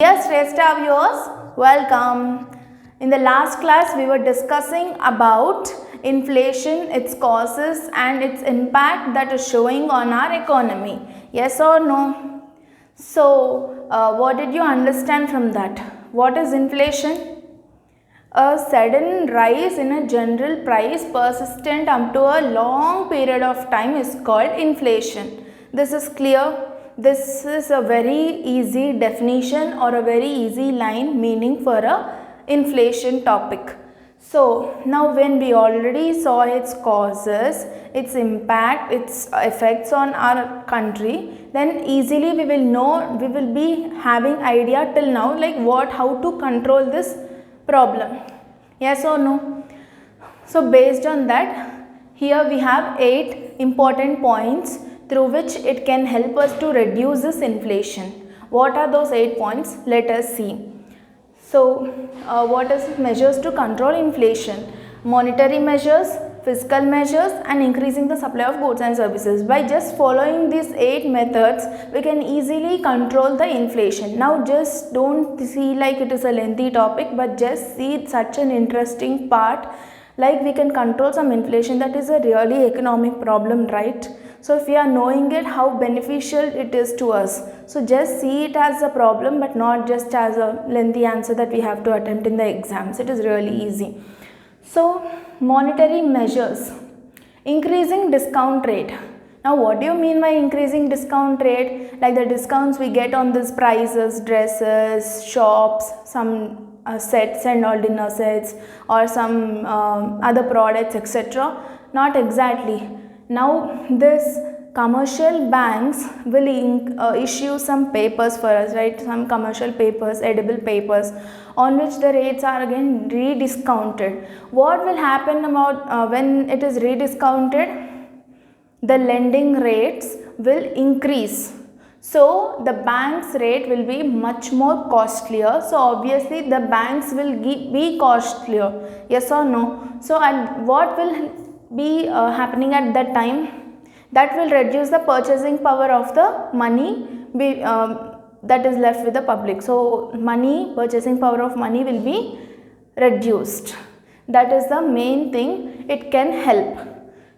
Dear Straight Star viewers, welcome. In the last class, we were discussing about inflation, its causes and its impact that is showing on our economy. Yes or no? So, what did you understand from that? What is inflation? A sudden rise in a general price persistent up to a long period of time is called inflation. This is clear. This is a very easy definition or a very easy line meaning for a inflation topic. So now when we already saw its causes, its impact, its effects on our country, then easily we will know, we will be having idea till now like how to control this problem. Yes or no? So based on that, here we have 8 important points through which it can help us to reduce this inflation. What are those 8 points? Let us see. So, what is measures to control inflation? Monetary measures, fiscal measures and increasing the supply of goods and services. By just following these 8 methods, we can easily control the inflation. Now just don't see like it is a lengthy topic, but just see such an interesting part, like we can control some inflation. That is a really economic problem, right? So if we are knowing it, how beneficial it is to us. So just see it as a problem, but not just as a lengthy answer that we have to attempt in the exams. It is really easy. So monetary measures, increasing discount rate. Now what do you mean by increasing discount rate? Like the discounts we get on these prices, dresses, shops, some sets and all, dinner sets or some other products, etc. Not exactly. Now this commercial banks will issue some papers for us, right? Some commercial papers, edible papers, on which the rates are again rediscounted. What will happen about when it is rediscounted? The lending rates will increase. So the bank's rate will be much more costlier. So obviously the banks will be costlier. Yes or no? So what will be happening at that time? That will reduce the purchasing power of the money that is left with the public. So purchasing power of money will be reduced. That is the main thing it can help.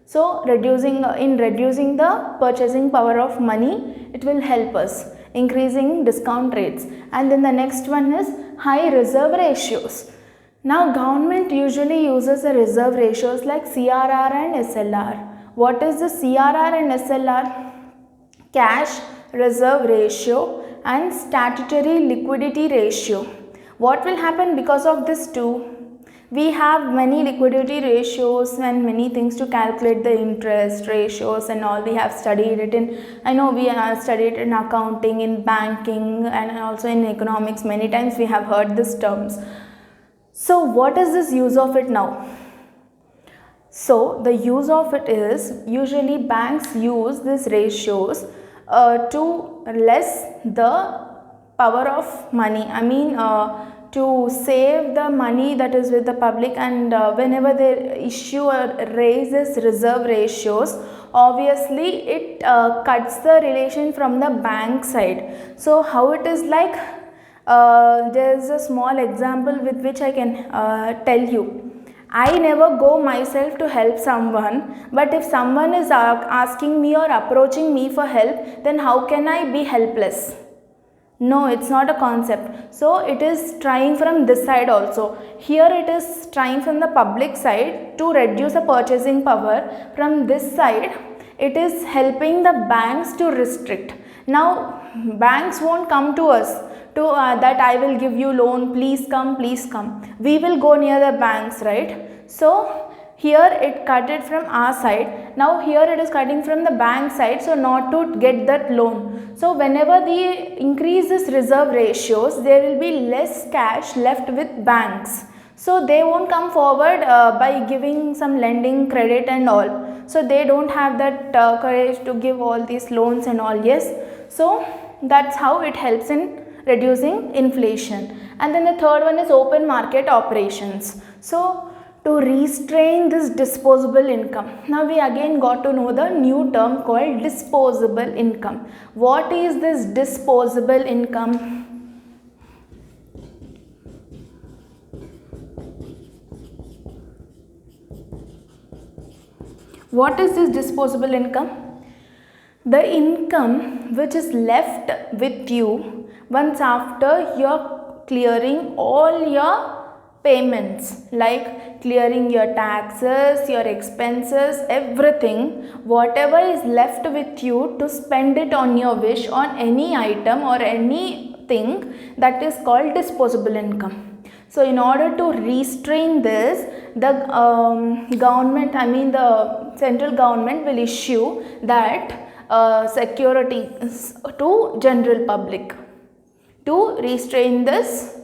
So reducing the purchasing power of money, it will help us, increasing discount rates. And then the next one is high reserve ratios. Now government usually uses the reserve ratios like CRR and SLR. What is the CRR and SLR? Cash reserve ratio and statutory liquidity ratio. What will happen because of this two? We have many liquidity ratios and many things to calculate the interest ratios and all. We have studied it in, I know we have studied in accounting, in banking and also in economics. Many times we have heard these terms. So what is this use of it now? So the use of it is, usually banks use these ratios to less the power of money. I mean to save the money that is with the public, and whenever they issue or raise this reserve ratios, obviously it cuts the relation from the bank side. So how it is like, there is a small example with which I can tell you. I never go myself to help someone, but if someone is asking me or approaching me for help, then how can I be helpless? No, it's not a concept. So it is trying from this side also. Here it is trying from the public side to reduce the purchasing power. From this side, it is helping the banks to restrict. Now, banks won't come to us to that I will give you loan, please come, please come. We will go near the banks, right? So here it cut it from our side. Now here it is cutting from the bank side, so not to get that loan. So whenever they increase this reserve ratios, there will be less cash left with banks. So they won't come forward by giving some lending credit and all. So they don't have that courage to give all these loans and all. Yes. So that's how it helps in reducing inflation. And then the third one is open market operations. So to restrain this disposable income. Now we again got to know the new term called disposable income. What is this disposable income? What is this disposable income? The income which is left with you once after you're clearing all your payments, like clearing your taxes, your expenses, everything, whatever is left with you to spend it on your wish on any item or anything, that is called disposable income. So in order to restrain this, the government, the central government will issue that securities to general public to restrain this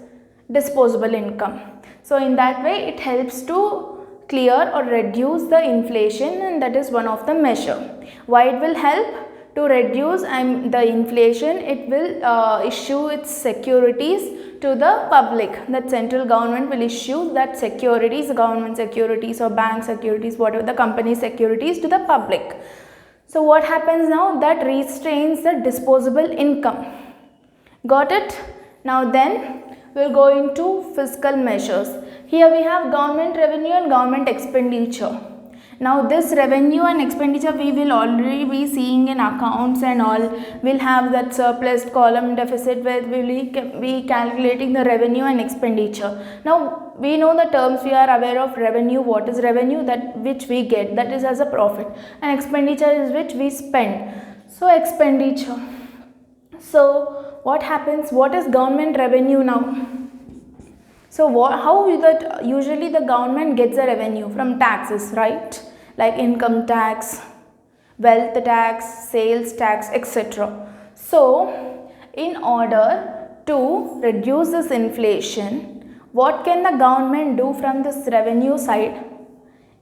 disposable income. So in that way it helps to clear or reduce the inflation, and that is one of the measure. Why it will help? To reduce the inflation, it will issue its securities to the public. That central government will issue that securities, government securities or bank securities, whatever the company securities, to the public. So what happens now? That restrains the disposable income. Got it? Now then we'll go into fiscal measures. Here we have government revenue and government expenditure. Now this revenue and expenditure we will already be seeing in accounts and all. We'll have that surplus column deficit where we will be calculating the revenue and expenditure. Now we know the terms, we are aware of revenue. What is revenue? That which we get, that is as a profit, and expenditure is which we spend. So expenditure. So what happens? What is government revenue now? So how that usually the government gets the revenue? From taxes, right? Like income tax, wealth tax, sales tax, etc. So in order to reduce this inflation, what can the government do from this revenue side?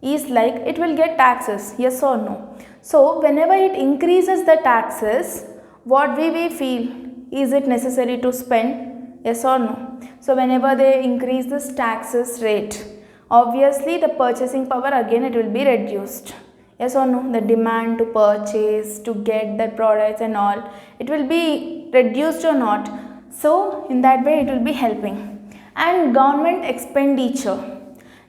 Is like it will get taxes, yes or no? So whenever it increases the taxes, what we feel? Is it necessary to spend? Yes or no? So whenever they increase this taxes rate, obviously the purchasing power again it will be reduced. Yes or no? The demand to purchase, to get the products and all, it will be reduced or not. So in that way it will be helping. And government expenditure.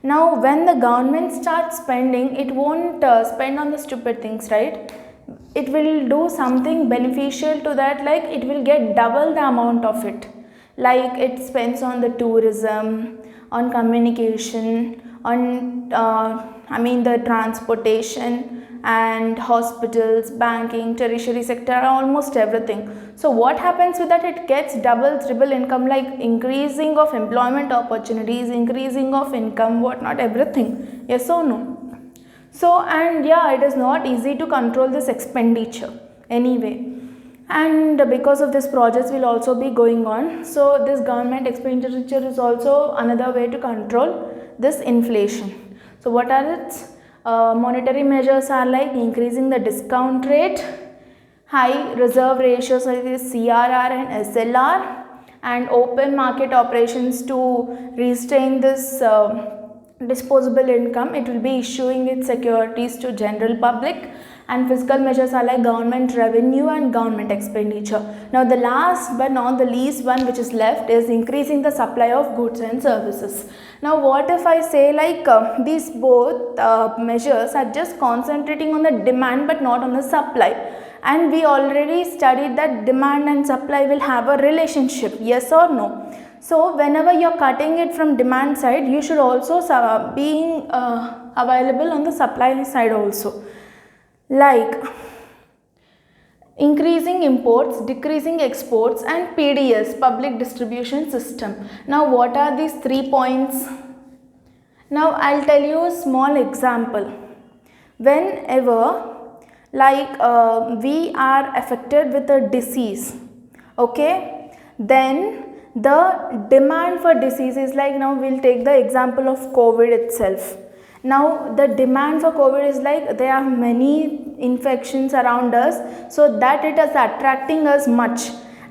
Now when the government starts spending, it won't spend on the stupid things, right? It will do something beneficial to that, like it will get double the amount of it. Like it spends on the tourism, on communication, on the transportation and hospitals, banking, tertiary sector, almost everything. So what happens with that? It gets double, triple income, like increasing of employment opportunities, increasing of income, whatnot, everything. Yes or no? So, and yeah, it is not easy to control this expenditure anyway. And because of this, projects will also be going on. So this government expenditure is also another way to control this inflation. So what are its monetary measures? Are like increasing the discount rate, high reserve ratios like this CRR and SLR, and open market operations to restrain this disposable income. It will be issuing its securities to general public. And fiscal measures are like government revenue and government expenditure. Now the last but not the least one which is left is increasing the supply of goods and services. Now what if I say like these both measures are just concentrating on the demand but not on the supply, and we already studied that demand and supply will have a relationship, yes or no? So whenever you are cutting it from demand side, you should also being available on the supply side also. Like increasing imports, decreasing exports, and PDS, public distribution system. Now what are these 3 points? Now I'll tell you a small example. Whenever like we are affected with a disease, okay, then the demand for disease is like, now we'll take the example of COVID itself. Now the demand for COVID is like there are many infections around us, so that it is attracting us much,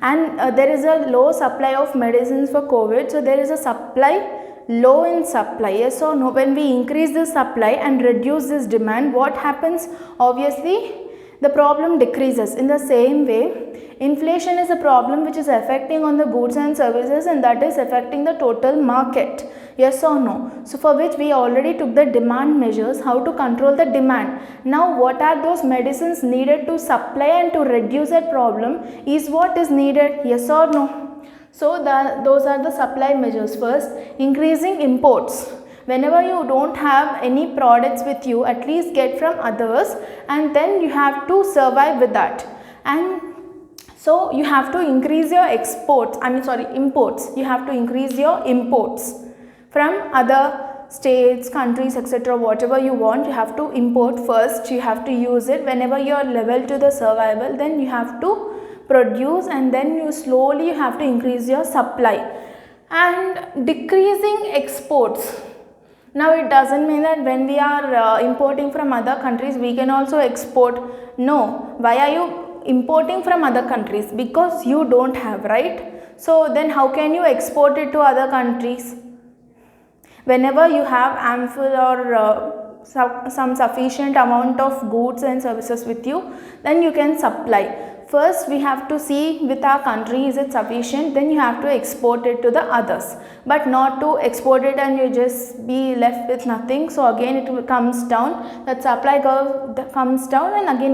and there is a low supply of medicines for COVID, so there is a supply low in supply, yes or no? When we increase the supply and reduce this demand, what happens? Obviously the problem decreases. In the same way, inflation is a problem which is affecting on the goods and services, and that is affecting the total market. Yes or no? So for which we already took the demand measures, how to control the demand. Now what are those medicines needed to supply and to reduce that problem is what is needed. Yes or no? So those are the supply measures. First, increasing imports. Whenever you don't have any products with you, at least get from others, and then you have to survive with that. And so you have to increase your imports. You have to increase your imports from other states, countries, etc. Whatever you want, you have to import first. You have to use it. Whenever you are level to the survival, then you have to produce, and then you slowly have to increase your supply. And decreasing exports. Now it doesn't mean that when we are importing from other countries, we can also export. No. Why are you importing from other countries? Because you don't have, right? So then how can you export it to other countries? Whenever you have ample or some sufficient amount of goods and services with you, then you can supply. First we have to see with our country, is it sufficient, then you have to export it to the others, but not to export it and you just be left with nothing. So again it comes down, that supply curve comes down, and again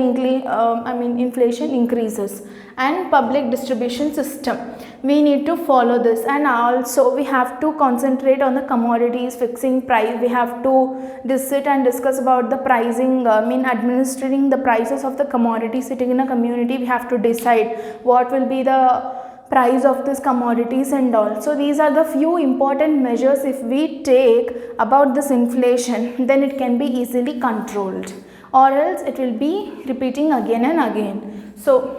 inflation increases. And public distribution system, we need to follow this. And also we have to concentrate on the commodities, fixing price. We have to sit and discuss about the pricing, administering the prices of the commodity. Sitting in a community, we have to decide what will be the price of these commodities and all. So these are the few important measures if we take about this inflation, then it can be easily controlled, or else it will be repeating again and again. So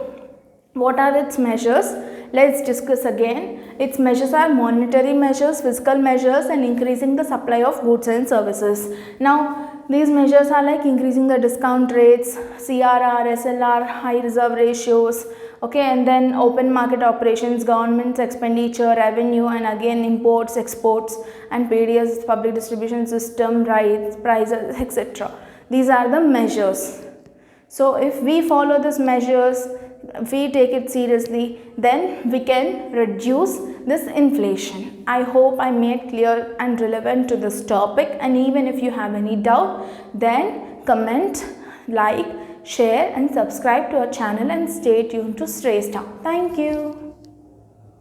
what are its measures? Let's discuss again. Its measures are monetary measures, fiscal measures, and increasing the supply of goods and services. Now these measures are like increasing the discount rates, CRR, SLR, high reserve ratios, okay, and then open market operations, government's expenditure, revenue, and again imports, exports, and PDS, public distribution system, rights, prices, etc. These are the measures. So if we follow these measures, if we take it seriously, then we can reduce this inflation. I hope I made clear and relevant to this topic, and even if you have any doubt, then comment, like, share and subscribe to our channel, and stay tuned to Stray Star. Thank you.